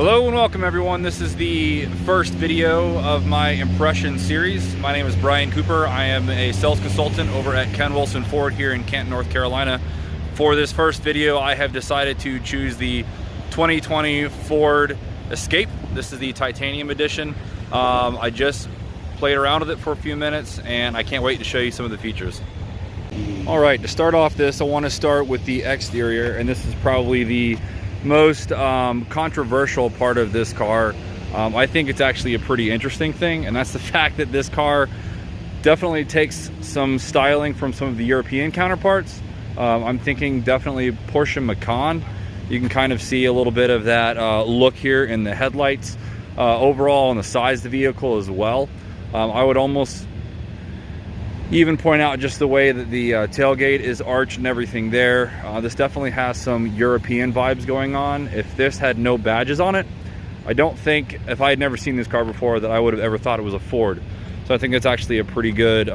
Hello and welcome everyone. This is the first video of my impression series. My name is Brian Cooper. I am a sales consultant over at Ken Wilson Ford here in Canton, North Carolina. For this first video, I have decided to choose the 2020 Ford Escape. This is the titanium edition. I just played around with it for a few minutes and I can't wait to show you some of the features. All right, to start off this, I want to start with the exterior, and this is probably the most controversial part of this car. I think it's actually a pretty interesting thing, and that's the fact that this car definitely takes some styling from some of the European counterparts. I'm thinking definitely Porsche Macan. You can kind of see a little bit of that look here in the headlights, overall on the size of the vehicle as well. I would almost even point out just the way that the tailgate is arched and everything there. This definitely has some European vibes going on. If this had no badges on it, I don't think, if I had never seen this car before, that I would have ever thought it was a Ford. So I think it's actually a pretty good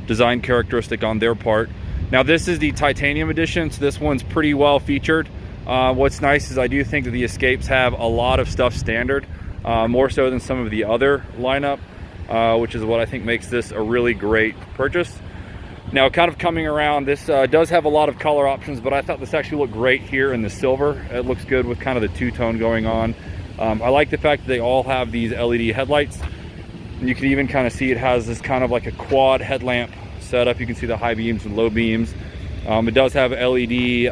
design characteristic on their part. Now this is the titanium edition, so this one's pretty well featured. What's nice is I do think that the Escapes have a lot of stuff standard, more so than some of the other lineup. Which is what I think makes this a really great purchase. Now, kind of coming around, this does have a lot of color options, but I thought this actually looked great here in the silver. It looks good with kind of the two-tone going on. I like the fact that they all have these LED headlights. And you can even kind of see it has this kind of like a quad headlamp setup. You can see the high beams and low beams. It does have LED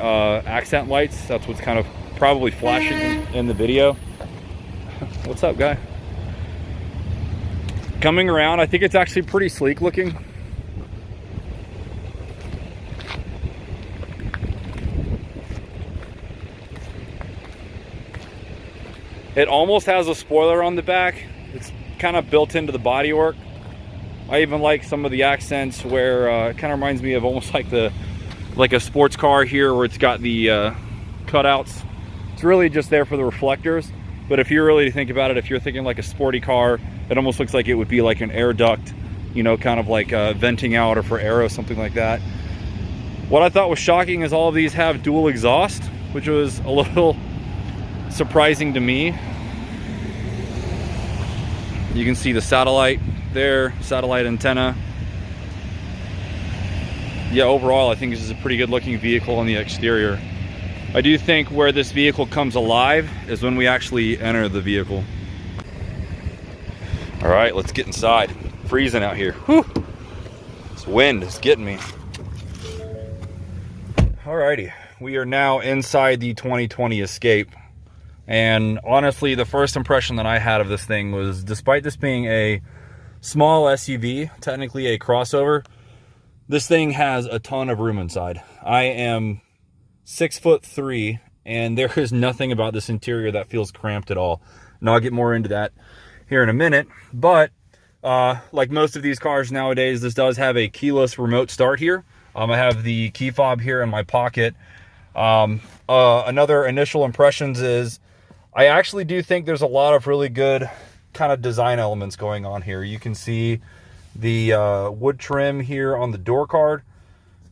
accent lights. That's what's kind of probably flashing in the video. What's up, guy? Coming around, I think it's actually pretty sleek looking. It almost has a spoiler on the back. It's kind of built into the bodywork. I even like some of the accents where it kind of reminds me of almost like a sports car here, where it's got the cutouts. It's really just there for the reflectors. But if you really think about it, if you're thinking like a sporty car, it almost looks like it would be like an air duct, you know, kind of like venting out, or for air or something like that. What I thought was shocking is all of these have dual exhaust, which was a little surprising to me. You can see the satellite there, satellite antenna. Yeah, overall, I think this is a pretty good looking vehicle on the exterior. I do think where this vehicle comes alive is when we actually enter the vehicle. All right, let's get inside. Freezing out here. Whew. This wind is getting me. Alrighty, we are now inside the 2020 Escape. And honestly, the first impression that I had of this thing was, despite this being a small SUV, technically a crossover, this thing has a ton of room inside. I am 6'3", and there is nothing about this interior that feels cramped at all. And I'll get more into that here in a minute. But like most of these cars nowadays, this does have a keyless remote start here. I have the key fob here in my pocket. Another initial impressions is I actually do think there's a lot of really good kind of design elements going on here. You can see the wood trim here on the door card.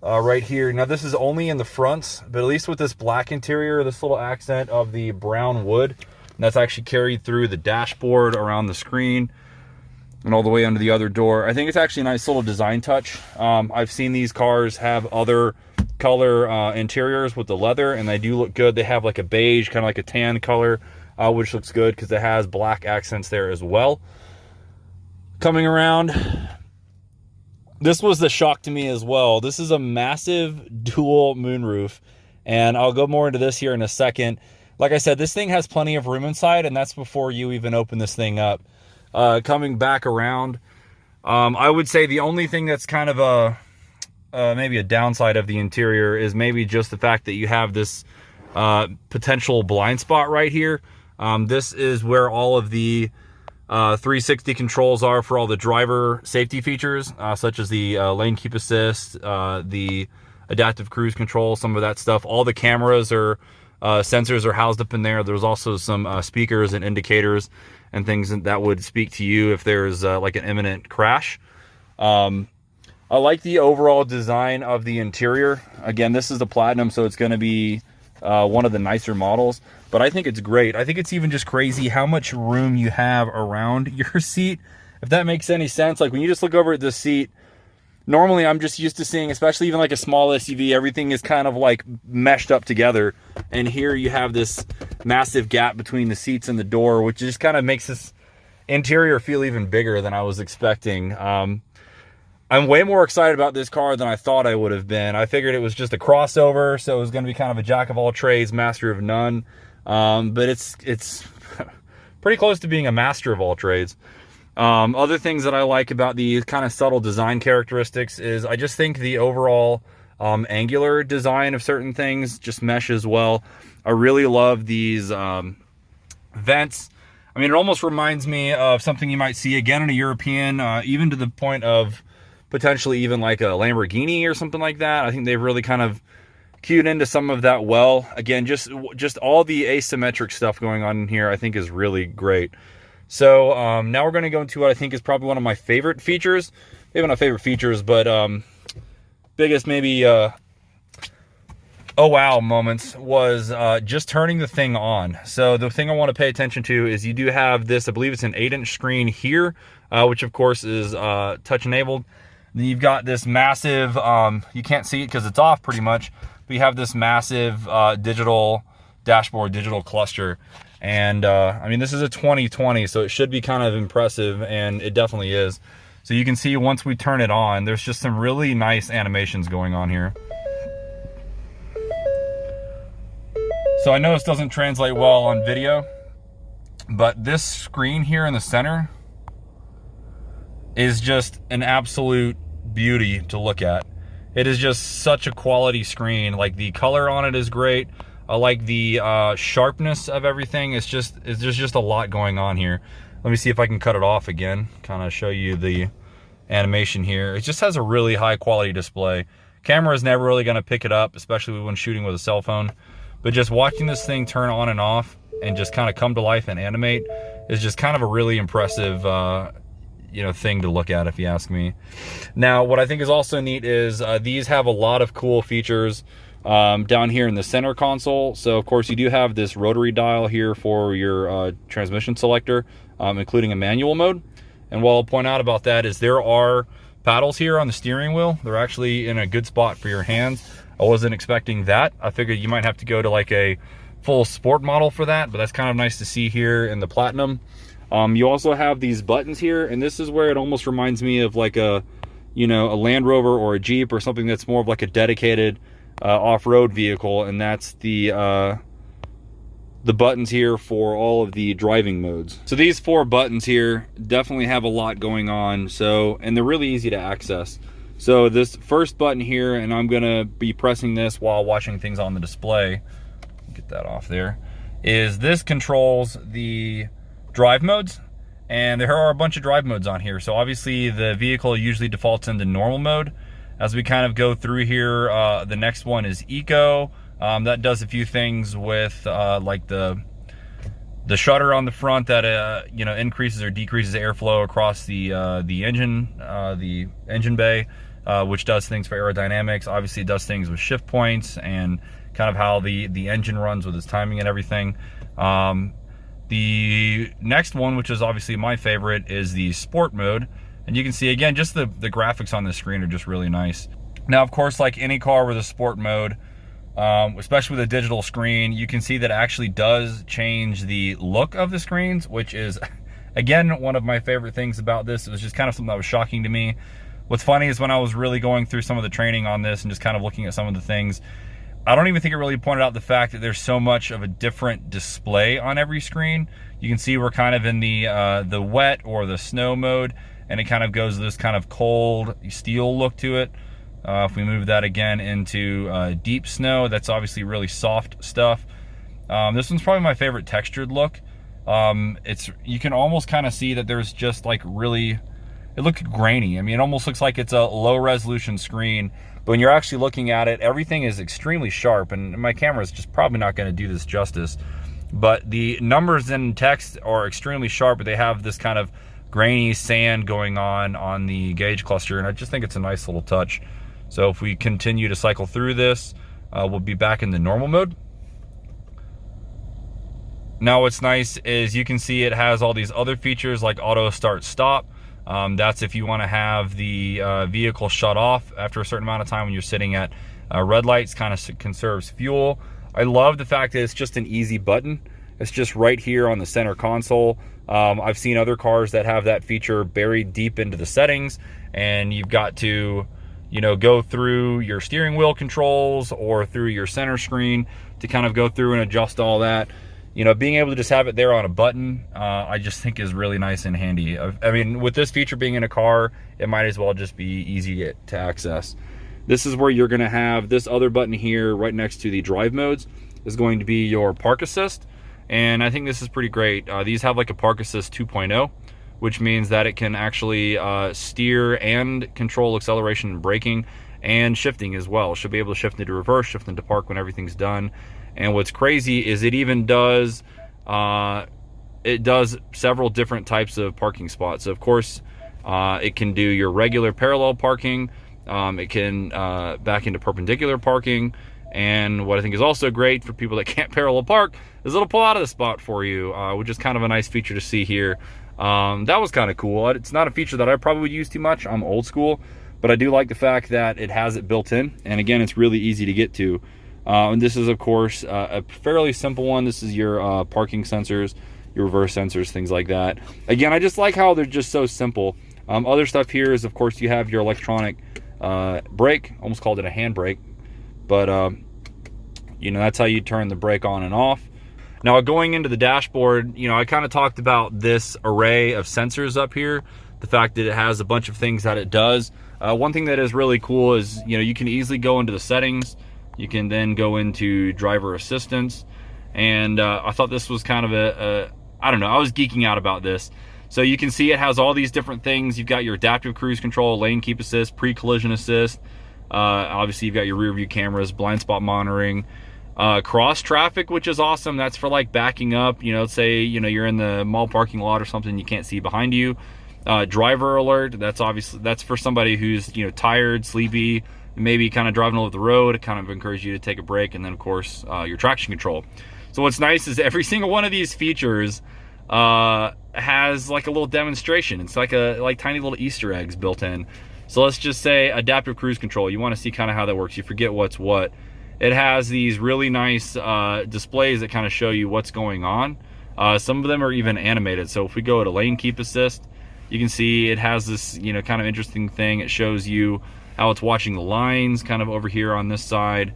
Right here. Now this is only in the fronts, but at least with this black interior, this little accent of the brown wood, and that's actually carried through the dashboard, around the screen, and all the way under the other door. I think it's actually a nice little design touch. I've seen these cars have other color interiors with the leather, and they do look good. They have like a beige, kind of like a tan color, which looks good because it has black accents there as well. Coming around, this was the shock to me as well. This is a massive dual moonroof, and I'll go more into this here in a second. Like I said, this thing has plenty of room inside, and that's before you even open this thing up. Coming back around, I would say the only thing that's kind of maybe a downside of the interior is maybe just the fact that you have this potential blind spot right here. This is where all of the 360 controls are for all the driver safety features, such as the lane keep assist, the adaptive cruise control, some of that stuff. All the cameras or sensors are housed up in there. There's also some speakers and indicators and things that would speak to you if there's like an imminent crash. I like the overall design of the interior. Again, this is the platinum, so it's going to be one of the nicer models, but I think it's great. I think it's even just crazy how much room you have around your seat, if that makes any sense. Like when you just look over at this seat, normally I'm just used to seeing, especially even like a small SUV, everything is kind of like meshed up together. And here you have this massive gap between the seats and the door, which just kind of makes this interior feel even bigger than I was expecting. I'm way more excited about this car than I thought I would have been. I figured it was just a crossover, so it was going to be kind of a jack of all trades, master of none. But it's pretty close to being a master of all trades. Other things that I like about the kind of subtle design characteristics is I just think the overall angular design of certain things just meshes well. I really love these vents. I mean, it almost reminds me of something you might see again in a European, even to the point of potentially even like a Lamborghini or something like that. I think they've really kind of cued into some of that well. Again, just all the asymmetric stuff going on in here I think is really great. So now we're going to go into what I think is probably one of my favorite features. Maybe not favorite features, but biggest maybe oh wow moments was just turning the thing on. So the thing I want to pay attention to is you do have this, I believe it's an 8-inch screen here, which of course is touch enabled. Then you've got this massive, you can't see it because it's off pretty much, but you have this massive digital dashboard, digital cluster. And I mean, this is a 2020, so it should be kind of impressive, and it definitely is. So you can see once we turn it on, there's just some really nice animations going on here. So I know this doesn't translate well on video, but this screen here in the center is just an absolute beauty to look at. It is just such a quality screen. Like the color on it is great. I like the sharpness of everything. There's just a lot going on here. Let me see if I can cut it off again, kind of show you the animation here. It just has a really high quality display. Camera is never really going to pick it up, especially when shooting with a cell phone. But just watching this thing turn on and off and just kind of come to life and animate is just kind of a really impressive thing to look at, if you ask me. Now, what I think is also neat is these have a lot of cool features down here in the center console. So of course you do have this rotary dial here for your transmission selector, including a manual mode. And what I'll point out about that is there are paddles here on the steering wheel. They're actually in a good spot for your hands. I wasn't expecting that. I figured you might have to go to like a full sport model for that, but that's kind of nice to see here in the Platinum. You also have these buttons here, and this is where it almost reminds me of like a Land Rover or a Jeep or something that's more of like a dedicated off-road vehicle, and that's the buttons here for all of the driving modes. So these 4 buttons here definitely have a lot going on, and they're really easy to access. So this first button here, and I'm gonna be pressing this while watching things on the display, get that off there, is this controls the drive modes, and there are a bunch of drive modes on here. So obviously the vehicle usually defaults into normal mode. As we kind of go through here, the next one is Eco. That does a few things with like the shutter on the front that increases or decreases airflow across the engine bay, which does things for aerodynamics. Obviously it does things with shift points and kind of how the engine runs with its timing and everything. The next one, which is obviously my favorite, is the sport mode. And you can see, again, just the graphics on the screen are just really nice. Now, of course, like any car with a sport mode, especially with a digital screen, you can see that it actually does change the look of the screens, which is, again, one of my favorite things about this. It was just kind of something that was shocking to me. What's funny is when I was really going through some of the training on this and just kind of looking at some of the things, I don't even think it really pointed out the fact that there's so much of a different display on every screen. You can see we're kind of in the wet or the snow mode, and it kind of goes this kind of cold steel look to it. If we move that again into deep snow, that's obviously really soft stuff. This one's probably my favorite textured look. You can almost kind of see that there's just like really, it looks grainy. I mean, it almost looks like it's a low resolution screen, but when you're actually looking at it, everything is extremely sharp, and my camera is just probably not going to do this justice. But the numbers and text are extremely sharp, but they have this kind of grainy sand going on the gauge cluster, and I just think it's a nice little touch. So if we continue to cycle through this, we'll be back in the normal mode. Now what's nice is you can see it has all these other features like auto start stop. That's if you want to have the vehicle shut off after a certain amount of time when you're sitting at red lights, kind of conserves fuel. I love the fact that it's just an easy button. It's just right here on the center console. I've seen other cars that have that feature buried deep into the settings, and you've got to, you know, go through your steering wheel controls or through your center screen to kind of go through and adjust all that. You know, being able to just have it there on a button, I just think is really nice and handy. I mean, with this feature being in a car, it might as well just be easy to access. This is where you're gonna have this other button here right next to the drive modes is going to be your park assist. And I think this is pretty great. These have like a park assist 2.0, which means that it can actually steer and control acceleration and braking and shifting as well. Should be able to shift into reverse, shift into park when everything's done. And what's crazy is it even does several different types of parking spots. So of course, it can do your regular parallel parking. It can back into perpendicular parking. And what I think is also great for people that can't parallel park is it'll pull out of the spot for you, which is kind of a nice feature to see here. That was kind of cool. It's not a feature that I probably would use too much. I'm old school, but I do like the fact that it has it built in. And again, it's really easy to get to. And this is, of course, a fairly simple one. This is your parking sensors, your reverse sensors, things like that. Again, I just like how they're just so simple. Other stuff here is, of course, you have your electronic brake. Almost called it a hand brake. But, you know, that's how you turn the brake on and off. Now, going into the dashboard, you know, I kind of talked about this array of sensors up here. The fact that it has a bunch of things that it does. One thing that is really cool is, you know, you can easily go into the settings. You can then go into driver assistance. And I thought this was kind of I don't know, I was geeking out about this. So you can see it has all these different things. You've got your adaptive cruise control, lane keep assist, pre-collision assist. Obviously, you've got your rear view cameras, blind spot monitoring, cross traffic, which is awesome. That's for like backing up. You know, let's say, you know, you're in the mall parking lot or something, you can't see behind you. Driver alert, that's for somebody who's, you know, tired, sleepy, maybe kind of driving over the road. It kind of encourages you to take a break. And then of course, your traction control. So what's nice is every single one of these features has like a little demonstration. It's like tiny little Easter eggs built in. So let's just say adaptive cruise control. You want to see kind of how that works. You forget what's what. It has these really nice displays that kind of show you what's going on. Some of them are even animated. So if we go to lane keep assist, you can see it has this, you know, kind of interesting thing. It shows you how it's watching the lines kind of over here on this side.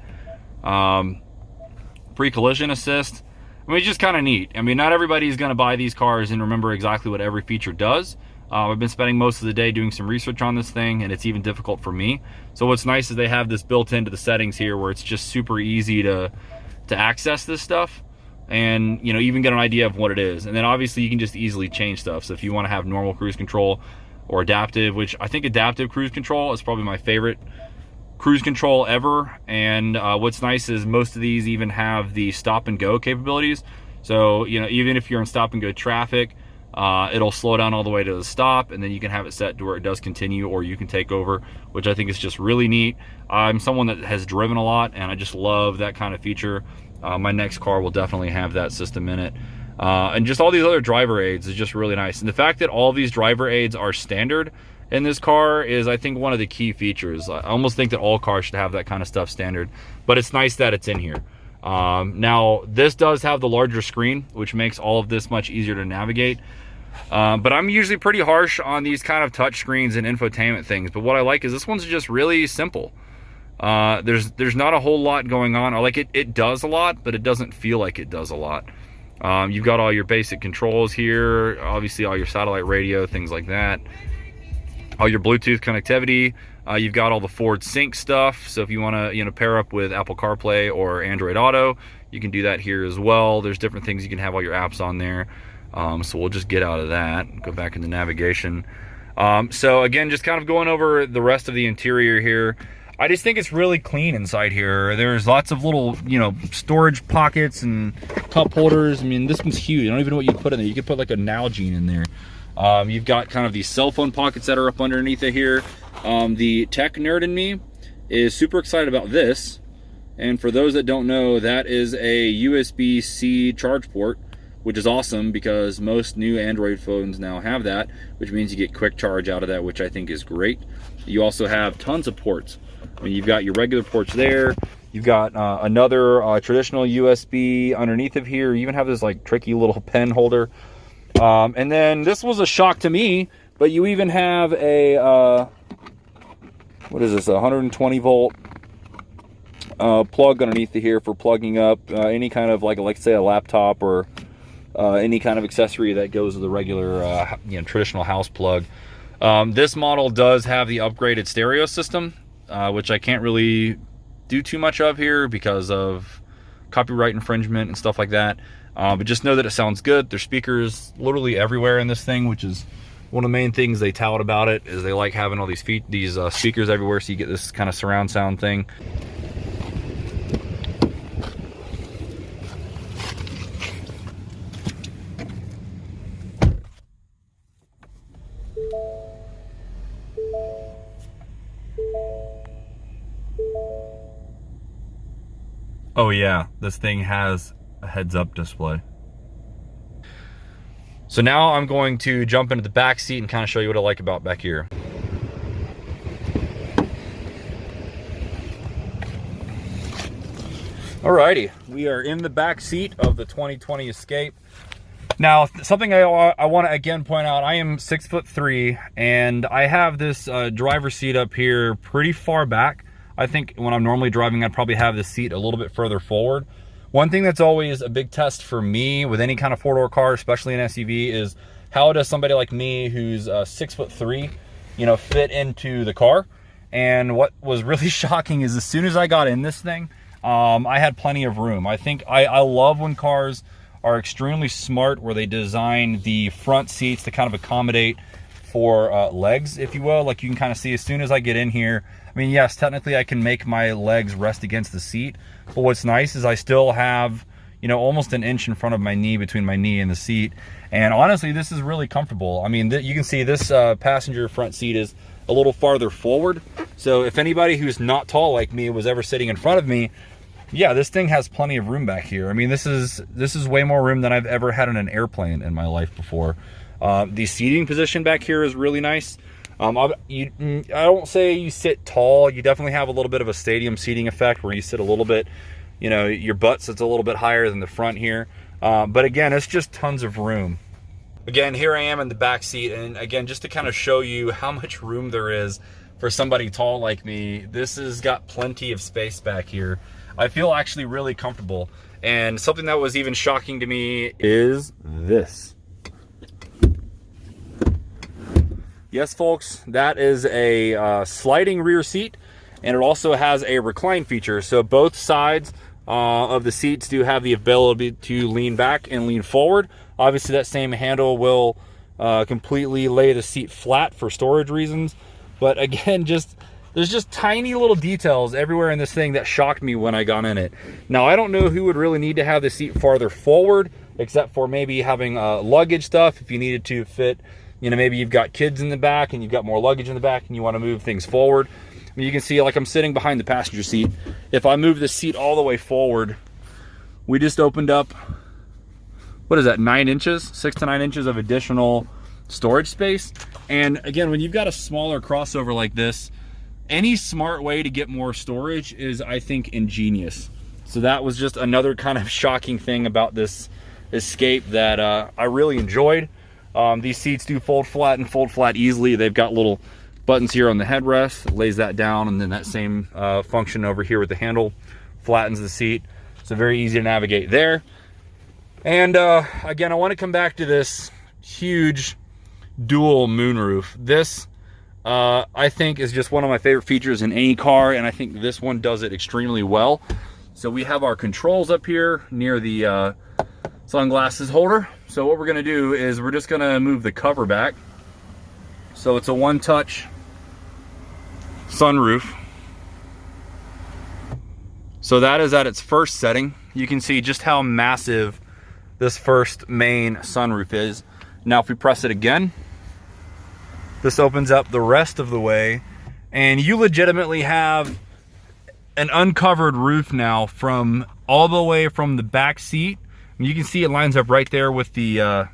Pre-collision assist. I mean, it's just kind of neat. I mean, not everybody's going to buy these cars and remember exactly what every feature does. I've been spending most of the day doing some research on this thing, and it's even difficult for me. So what's nice is they have this built into the settings here where it's just super easy to access this stuff and, you know, even get an idea of what it is. And then obviously you can just easily change stuff. So if you want to have normal cruise control or adaptive, which I think adaptive cruise control is probably my favorite cruise control ever. And what's nice is most of these even have the stop and go capabilities. So, you know, even if you're in stop and go traffic, it'll slow down all the way to the stop, and then you can have it set to where it does continue, or you can take over, which I think is just really neat. I'm someone that has driven a lot, and I just love that kind of feature. My next car will definitely have that system in it. And just all these other driver aids is just really nice. And the fact that all these driver aids are standard in this car is, I think, one of the key features. I almost think that all cars should have that kind of stuff standard, but it's nice that it's in here. Now, this does have the larger screen, which makes all of this much easier to navigate. But I'm usually pretty harsh on these kind of touch screens and infotainment things. But what I like is this one's just really simple. There's not a whole lot going on. I like it does a lot, but it doesn't feel like it does a lot. You've got all your basic controls here, obviously all your satellite radio, things like that. All your Bluetooth connectivity. You've got all the Ford Sync stuff. So if you want to, you know, pair up with Apple CarPlay or Android Auto, you can do that here as well. There's different things you can have all your apps on there. So we'll just get out of that and go back into navigation. So again, just kind of going over the rest of the interior here. I just think it's really clean inside here. There's lots of little, you know, storage pockets and cup holders. I mean, this one's huge. I don't even know what you put in there. You could put like a Nalgene in there. You've got kind of these cell phone pockets that are up underneath it here. The tech nerd in me is super excited about this. And for those that don't know, that is a USB-C charge port. which is awesome because most new Android phones now have that, which means you get quick charge out of that, which I think is great. You also have tons of ports. I mean, you've got your regular ports there. You've got another traditional USB underneath of here. You even have this like tricky little pen holder. And then this was a shock to me, but you even have a, what is this, a 120 volt plug underneath here for plugging up any kind of like say a laptop or any kind of accessory that goes with the regular traditional house plug. This model does have the upgraded stereo system, which I can't really do too much of here because of copyright infringement and stuff like that. But just know that it sounds good. There's speakers literally everywhere in this thing, which is one of the main things they tout about it, is they like having all these speakers everywhere, so you get this kind of surround sound thing. Oh yeah, this thing has a heads-up display. So now I'm going to jump into the back seat and kind of show you what I like about back here. Alrighty, we are in the back seat of the 2020 Escape. Now, something I want to again point out, I am 6'3", and I have this driver's seat up here pretty far back. I think when I'm normally driving, I'd probably have the seat a little bit further forward. One thing that's always a big test for me with any kind of four-door car, especially an SUV, is how does somebody like me who's 6'3", fit into the car? And what was really shocking is as soon as I got in this thing, I had plenty of room. I think I love when cars are extremely smart, where they design the front seats to kind of accommodate for legs, if you will. Like you can kind of see as soon as I get in here, I mean, yes, technically I can make my legs rest against the seat, but what's nice is I still have, almost an inch in front of my knee, between my knee and the seat. And honestly, this is really comfortable. I mean, you can see this passenger front seat is a little farther forward. So if anybody who's not tall like me was ever sitting in front of me, yeah, this thing has plenty of room back here. I mean, this is way more room than I've ever had in an airplane in my life before. The seating position back here is really nice. I don't say you sit tall. You definitely have a little bit of a stadium seating effect where you sit a little bit, your butt sits a little bit higher than the front here. But again, it's just tons of room. Again, here I am in the back seat, and again, just to kind of show you how much room there is for somebody tall like me, this has got plenty of space back here. I feel actually really comfortable. And something that was even shocking to me is this. Yes, folks, that is a sliding rear seat, and it also has a recline feature. So both sides of the seats do have the ability to lean back and lean forward. Obviously, that same handle will completely lay the seat flat for storage reasons. But again, there's just tiny little details everywhere in this thing that shocked me when I got in it. Now, I don't know who would really need to have the seat farther forward, except for maybe having luggage stuff if you needed to fit. Maybe you've got kids in the back and you've got more luggage in the back and you want to move things forward. I mean, you can see, like, I'm sitting behind the passenger seat. If I move the seat all the way forward, we just opened up, what is that, 9 inches, 6 to 9 inches of additional storage space. And again, when you've got a smaller crossover like this, any smart way to get more storage is, I think, ingenious. So that was just another kind of shocking thing about this Escape that I really enjoyed. These seats do fold flat and fold flat easily. They've got little buttons here on the headrest, lays that down, and then that same function over here with the handle flattens the seat. So very easy to navigate there. And again, I want to come back to this huge dual moonroof. This I think is just one of my favorite features in any car, and I think this one does it extremely well. So we have our controls up here near the sunglasses holder. So what we're gonna do is we're just gonna move the cover back. So it's a one-touch sunroof. So that is at its first setting. You can see just how massive this first main sunroof is. Now if we press it again, this opens up the rest of the way, and you legitimately have an uncovered roof now from all the way from the back seat And you can see it lines up right there with the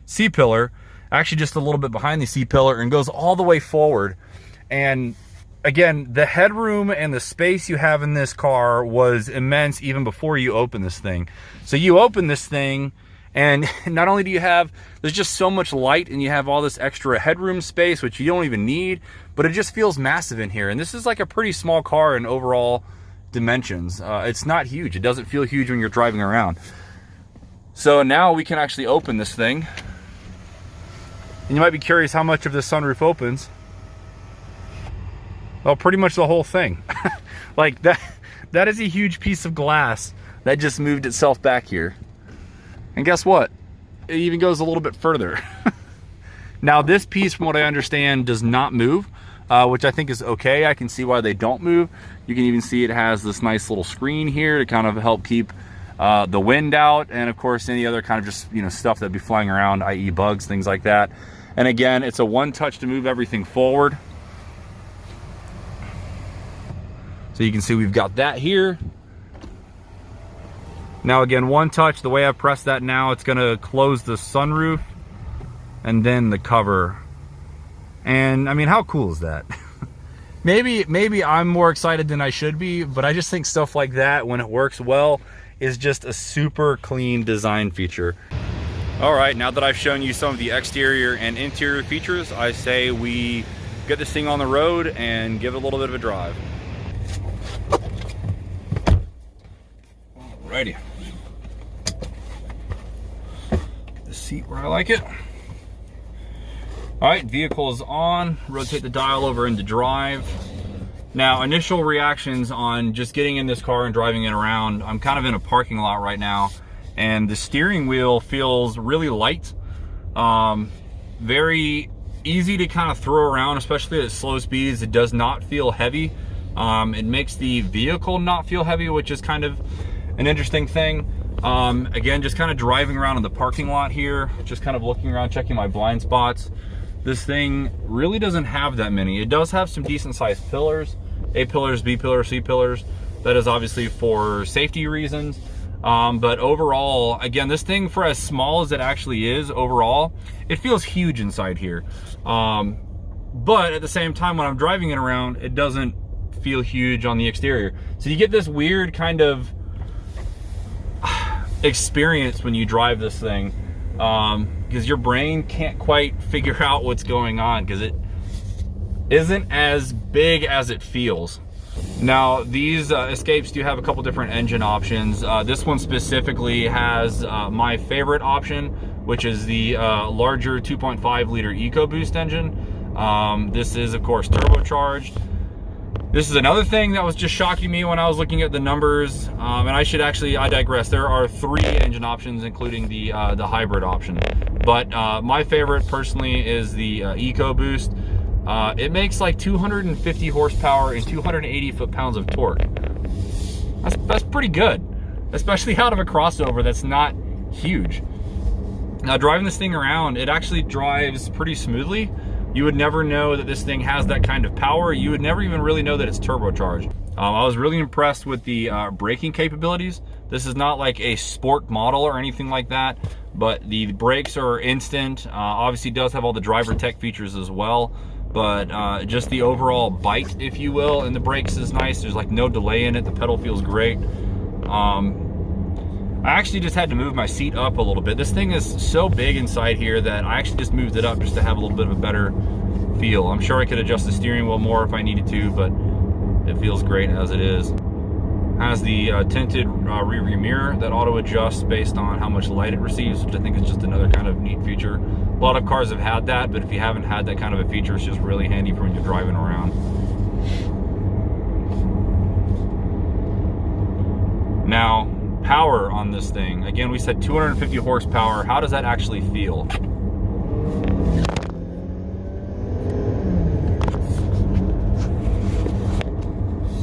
C-pillar, actually just a little bit behind the C-pillar, and goes all the way forward. And again, the headroom and the space you have in this car was immense even before you open this thing. So you open this thing, and not only do you have, there's just so much light, and you have all this extra headroom space, which you don't even need, but it just feels massive in here. And this is like a pretty small car in overall dimensions. It's not huge. It doesn't feel huge when you're driving around. So now we can actually open this thing. And you might be curious how much of this sunroof opens. Well, pretty much the whole thing. Like that is a huge piece of glass that just moved itself back here. And guess what? It even goes a little bit further. Now this piece, from what I understand, does not move, which I think is okay. I can see why they don't move. You can even see it has this nice little screen here to kind of help keep the wind out, and of course any other kind of just, you know, stuff that'd be flying around, i.e. bugs, things like that. And again, it's a one touch to move everything forward. So you can see we've got that here. Now again, one touch, the way I've pressed that now, it's gonna close the sunroof and then the cover. And I mean, how cool is that? Maybe I'm more excited than I should be, but I just think stuff like that, when it works well, is just a super clean design feature. All right, now that I've shown you some of the exterior and interior features, I say we get this thing on the road and give it a little bit of a drive. Alrighty. Get the seat where I like it. All right, vehicle is on. Rotate the dial over into drive. Now, initial reactions on just getting in this car and driving it around. I'm kind of in a parking lot right now, and the steering wheel feels really light. Very easy to kind of throw around, especially at slow speeds. It does not feel heavy. It makes the vehicle not feel heavy, which is kind of an interesting thing. Again, just kind of driving around in the parking lot here, just kind of looking around, checking my blind spots. This thing really doesn't have that many. It does have some decent sized pillars, A pillars, B pillars, C pillars. That is obviously for safety reasons. But overall, again, this thing, for as small as it actually is overall, it feels huge inside here. But at the same time, when I'm driving it around, it doesn't feel huge on the exterior. So you get this weird kind of experience when you drive this thing, because your brain can't quite figure out what's going on, because it isn't as big as it feels. Now, these Escapes do have a couple different engine options. This one specifically has my favorite option, which is the larger 2.5 liter EcoBoost engine. This is, of course, turbocharged. This is another thing that was just shocking me when I was looking at the numbers. And I digress. There are 3 engine options, including the hybrid option. But my favorite personally is the EcoBoost. It makes like 250 horsepower and 280 foot-pounds of torque. That's pretty good, especially out of a crossover that's not huge. Now, driving this thing around, it actually drives pretty smoothly. You would never know that this thing has that kind of power. You would never even really know that it's turbocharged. I was really impressed with the braking capabilities. This is not like a sport model or anything like that, but the brakes are instant. Obviously, it does have all the driver tech features as well, but just the overall bite, if you will, and the brakes is nice. There's like no delay in it. The pedal feels great. I actually just had to move my seat up a little bit. This thing is so big inside here that I actually just moved it up just to have a little bit of a better feel. I'm sure I could adjust the steering wheel more if I needed to, but it feels great as it is. Has the tinted rear view mirror that auto adjusts based on how much light it receives, which I think is just another kind of neat feature. A lot of cars have had that, but if you haven't had that kind of a feature, it's just really handy for when you're driving around. Now, power on this thing. Again, we said 250 horsepower. How does that actually feel?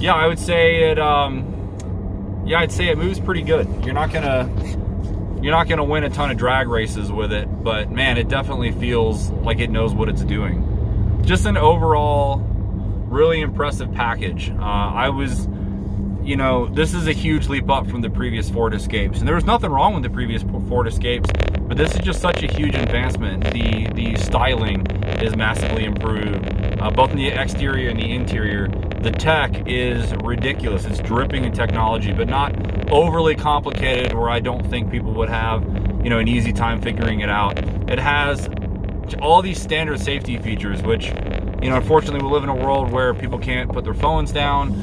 Yeah, I would say it. Yeah, I'd say it moves pretty good. You're not gonna win a ton of drag races with it, but man, it definitely feels like it knows what it's doing. Just an overall really impressive package. I was you know, this is a huge leap up from the previous Ford Escapes. And there was nothing wrong with the previous Ford Escapes, but this is just such a huge advancement. The styling is massively improved, both in the exterior and the interior. The tech is ridiculous. It's dripping in technology, but not overly complicated where I don't think people would have, you know, an easy time figuring it out. It has all these standard safety features, which, you know, unfortunately we live in a world where people can't put their phones down,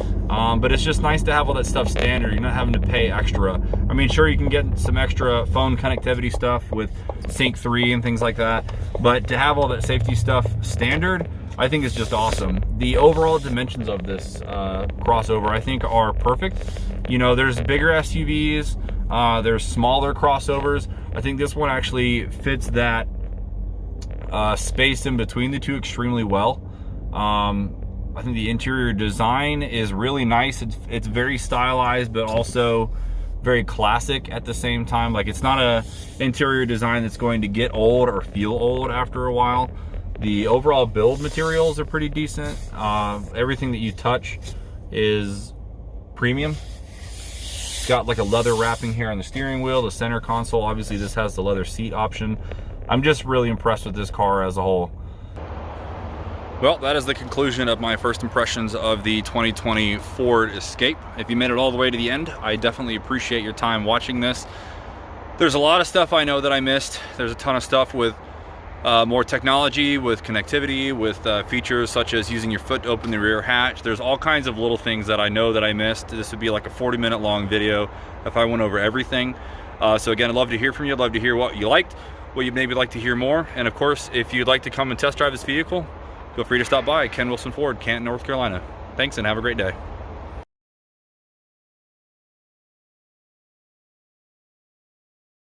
but it's just nice to have all that stuff standard. You're not having to pay extra. I mean, sure, you can get some extra phone connectivity stuff with Sync 3 and things like that, but to have all that safety stuff standard, I think is just awesome. The overall dimensions of this crossover, I think, are perfect. You know, there's bigger SUVs, there's smaller crossovers. I think this one actually fits that space in between the two extremely well. I think the interior design is really nice. It's very stylized, but also very classic at the same time. Like, it's not a interior design that's going to get old or feel old after a while. The overall build materials are pretty decent. Everything that you touch is premium. It's got like a leather wrapping here on the steering wheel, the center console. Obviously this has the leather seat option. I'm just really impressed with this car as a whole. Well, that is the conclusion of my first impressions of the 2020 Ford Escape. If you made it all the way to the end, I definitely appreciate your time watching this. There's a lot of stuff I know that I missed. There's a ton of stuff with more technology, with connectivity, with features such as using your foot to open the rear hatch. There's all kinds of little things that I know that I missed. This would be like a 40-minute long video if I went over everything. So again, I'd love to hear from you. I'd love to hear what you liked, what you'd maybe like to hear more. And of course, if you'd like to come and test drive this vehicle, feel free to stop by Ken Wilson Ford, Canton, North Carolina. Thanks and have a great day.